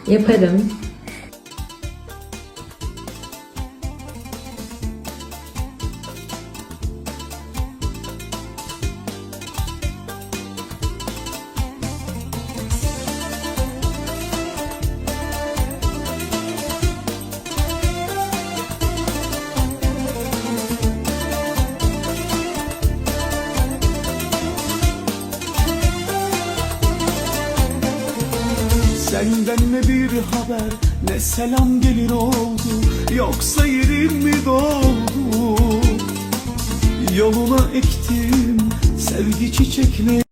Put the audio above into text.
Yaparım. Senden ne bir haber ne selam gelir oldu, yoksa yerim mi doldu? Yoluna ektim sevgi çiçekleri.